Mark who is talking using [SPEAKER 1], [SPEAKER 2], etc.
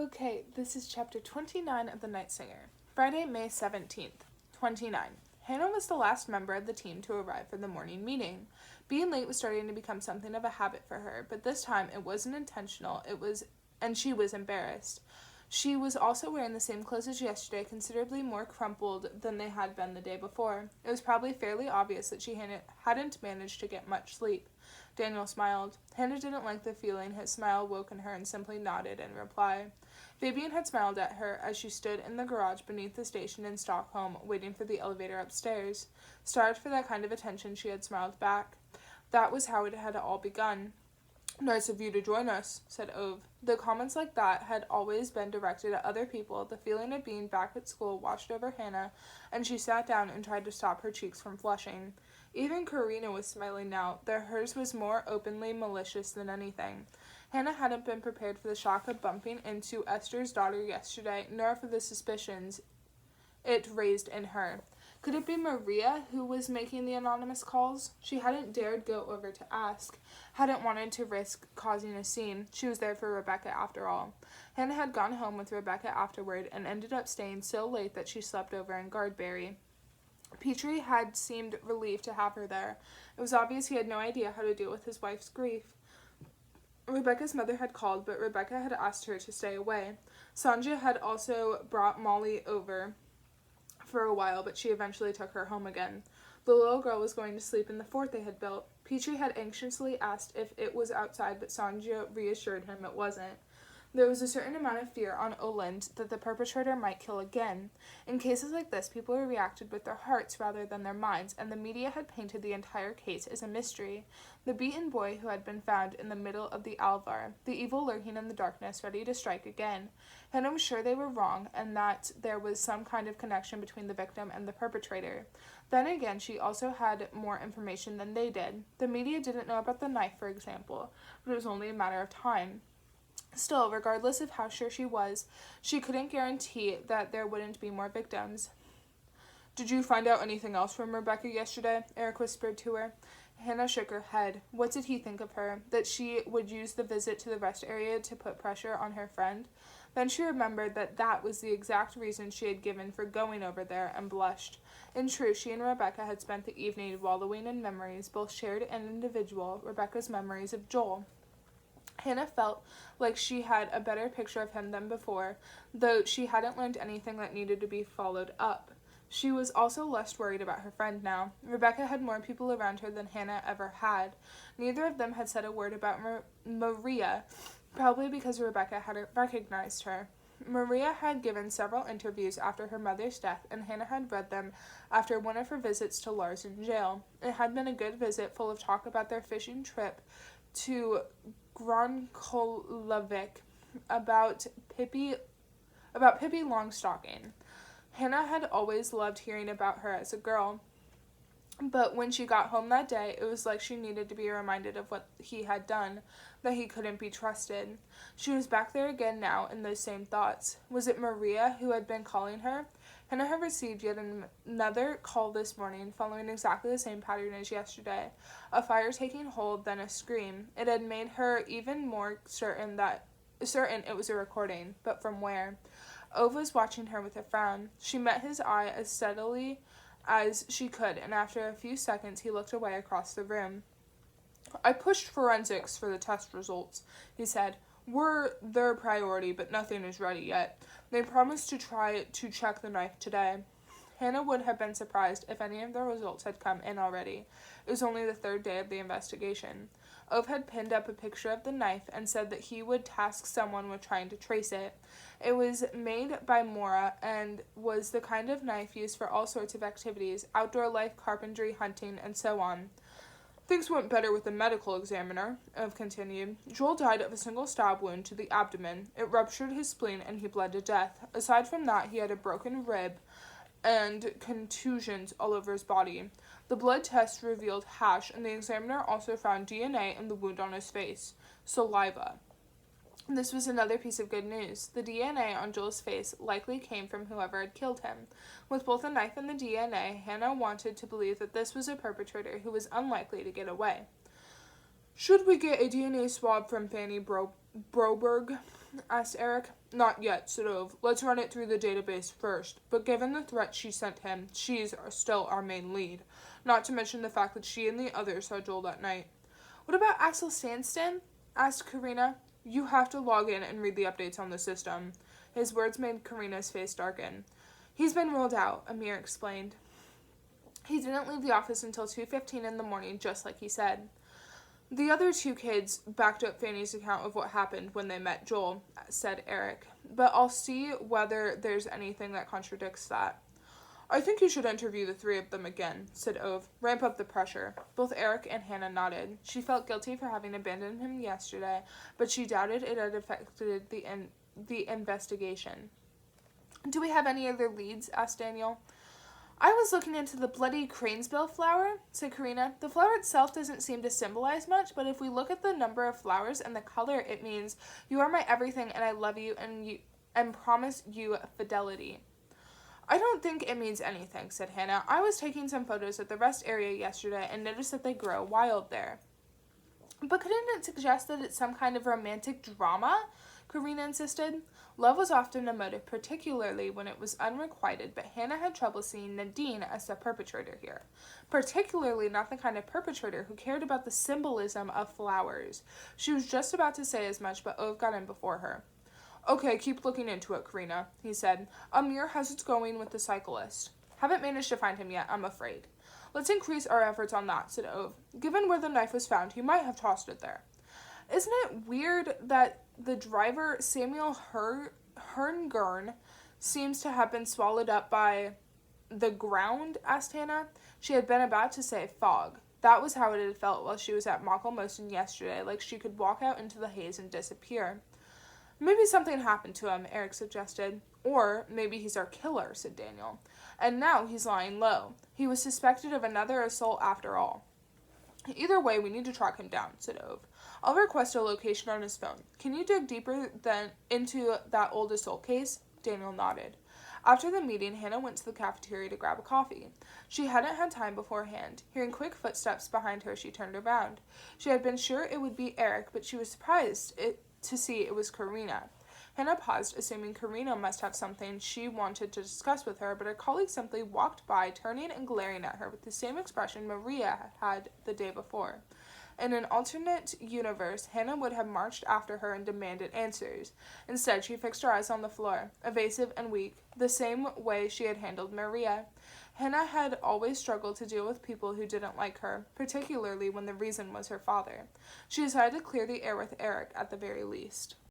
[SPEAKER 1] Okay, this is chapter 29 of The Night Singer. Friday, May 17th, 29. Hannah was the last member of the team to arrive for the morning meeting. Being late was starting to become something of a habit for her, but this time it wasn't intentional, and she was embarrassed. She was also wearing the same clothes as yesterday, considerably more crumpled than they had been the day before. It was probably fairly obvious that she hadn't managed to get much sleep. Daniel smiled. Hannah didn't like the feeling his smile woke in her and simply nodded in reply. Fabian had smiled at her as she stood in the garage beneath the station in Stockholm, waiting for the elevator upstairs. Starved for that kind of attention, she had smiled back. That was how it had all begun. "Nice of you to join us," said Ove. The comments like that had always been directed at other people. The feeling of being back at school washed over Hannah, and she sat down and tried to stop her cheeks from flushing. Even Karina was smiling now, though hers was more openly malicious than anything. Hannah hadn't been prepared for the shock of bumping into Esther's daughter yesterday, nor for the suspicions it raised in her. Could it be Maria who was making the anonymous calls? She hadn't dared go over to ask, hadn't wanted to risk causing a scene. She was there for Rebecca after all. Hannah had gone home with Rebecca afterward and ended up staying so late that she slept over in Guardberry. Petrie had seemed relieved to have her there. It was obvious he had no idea how to deal with his wife's grief. Rebecca's mother had called, but Rebecca had asked her to stay away. Sandhya had also brought Molly over for a while, but she eventually took her home again. The little girl was going to sleep in the fort they had built. Petrie had anxiously asked if it was outside, but Sandhya reassured him it wasn't. There was a certain amount of fear on Oland that the perpetrator might kill again. In cases like this, people reacted with their hearts rather than their minds, and the media had painted the entire case as a mystery. The beaten boy who had been found in the middle of the Alvar, the evil lurking in the darkness, ready to strike again. Hannah was sure they were wrong, and that there was some kind of connection between the victim and the perpetrator. Then again, she also had more information than they did. The media didn't know about the knife, for example, but it was only a matter of time. Still, regardless of how sure she was, she couldn't guarantee that there wouldn't be more victims. "Did you find out anything else from Rebecca yesterday?" Eric whispered to her. Hannah shook her head. What did he think of her? That she would use the visit to the rest area to put pressure on her friend? Then she remembered that was the exact reason she had given for going over there, and blushed. In truth, she and Rebecca had spent the evening wallowing in memories, both shared and individual, Rebecca's memories of Joel. Hannah felt like she had a better picture of him than before, though she hadn't learned anything that needed to be followed up. She was also less worried about her friend now. Rebecca had more people around her than Hannah ever had. Neither of them had said a word about Maria, probably because Rebecca hadn't recognized her. Maria had given several interviews after her mother's death, and Hannah had read them after one of her visits to Lars in jail. It had been a good visit, full of talk about their fishing trip to Gronkolavik, about Pippi Longstocking. Hannah had always loved hearing about her as a girl, but when she got home that day, it was like she needed to be reminded of what he had done, that he couldn't be trusted. She was back there again now in those same thoughts. Was it Maria who had been calling her? Hannah had received yet another call this morning, following exactly the same pattern as yesterday. A fire taking hold, then a scream. It had made her even more certain it was a recording, but from where? Ove was watching her with a frown. She met his eye as steadily as she could, and after a few seconds he looked away across the room. "I pushed forensics for the test results," he said. "We're their priority, but nothing is ready yet. They promised to try to check the knife today." Hannah would have been surprised if any of the results had come in already. It was only the third day of the investigation. Ove had pinned up a picture of the knife and said that he would task someone with trying to trace it. It was made by Mora and was the kind of knife used for all sorts of activities, outdoor life, carpentry, hunting, and so on. "Things went better with the medical examiner," Ove continued. "Joel died of a single stab wound to the abdomen. It ruptured his spleen and he bled to death. Aside from that, he had a broken rib and contusions all over his body. The blood test revealed hash, and the examiner also found DNA in the wound on his face. Saliva. This was another piece of good news. The DNA on Joel's face likely came from whoever had killed him. With both the knife and the DNA, Hannah wanted to believe that this was a perpetrator who was unlikely to get away. "Should we get a DNA swab from Fanny Broberg?" asked Eric. Not yet, said Ove. Let's run it through the database first. But given the threat she sent him, she's still our main lead. Not to mention the fact that she and the others saw Joel that night. What about Axel Sandston? Asked Karina. You have to log in and read the updates on the system. His words made Karina's face darken. He's been ruled out, Amir explained. He didn't leave the office until 2:15 in the morning, just like he said. The other two kids backed up Fanny's account of what happened when they met Joel, said Eric. But I'll see whether there's anything that contradicts that. I think you should interview the three of them again, said Ove. Ramp up the pressure. Both Eric and Hannah nodded. She felt guilty for having abandoned him yesterday, but she doubted it had affected the investigation. Do we have any other leads? Asked Daniel. I was looking into the bloody cranesbill flower, said Karina. The flower itself doesn't seem to symbolize much, but if we look at the number of flowers and the color, it means you are my everything and I love you and promise you fidelity. I don't think it means anything, said Hannah. I was taking some photos at the rest area yesterday and noticed that they grow wild there. But couldn't it suggest that it's some kind of romantic drama? Karina insisted. Love was often a motive, particularly when it was unrequited, but Hannah had trouble seeing Nadine as the perpetrator here. Particularly not the kind of perpetrator who cared about the symbolism of flowers. She was just about to say as much, but Ove got in before her. Okay, keep looking into it, Karina, he said. Amir, how's it going with the cyclist? Haven't managed to find him yet, I'm afraid. Let's increase our efforts on that, said Ove. Given where the knife was found, he might have tossed it there. Isn't it weird that the driver, Samuel Herngern, seems to have been swallowed up by the ground? Asked Hannah. She had been about to say fog. That was how it had felt while she was at Mockelmosen yesterday, like she could walk out into the haze and disappear. Maybe something happened to him, Eric suggested. Or maybe he's our killer, said Daniel. And now he's lying low. He was suspected of another assault after all. Either way, we need to track him down, said Ove. I'll request a location on his phone. Can you dig deeper into that old assault case? Daniel nodded. After the meeting, Hannah went to the cafeteria to grab a coffee. She hadn't had time beforehand. Hearing quick footsteps behind her, she turned around. She had been sure it would be Eric, but she was surprised to see it was Karina. Hannah paused, assuming Karina must have something she wanted to discuss with her, but her colleague simply walked by, turning and glaring at her with the same expression Maria had the day before. In an alternate universe, Hannah would have marched after her and demanded answers. Instead, she fixed her eyes on the floor, evasive and weak, the same way she had handled Maria. Hannah had always struggled to deal with people who didn't like her, particularly when the reason was her father. She decided to clear the air with Eric at the very least.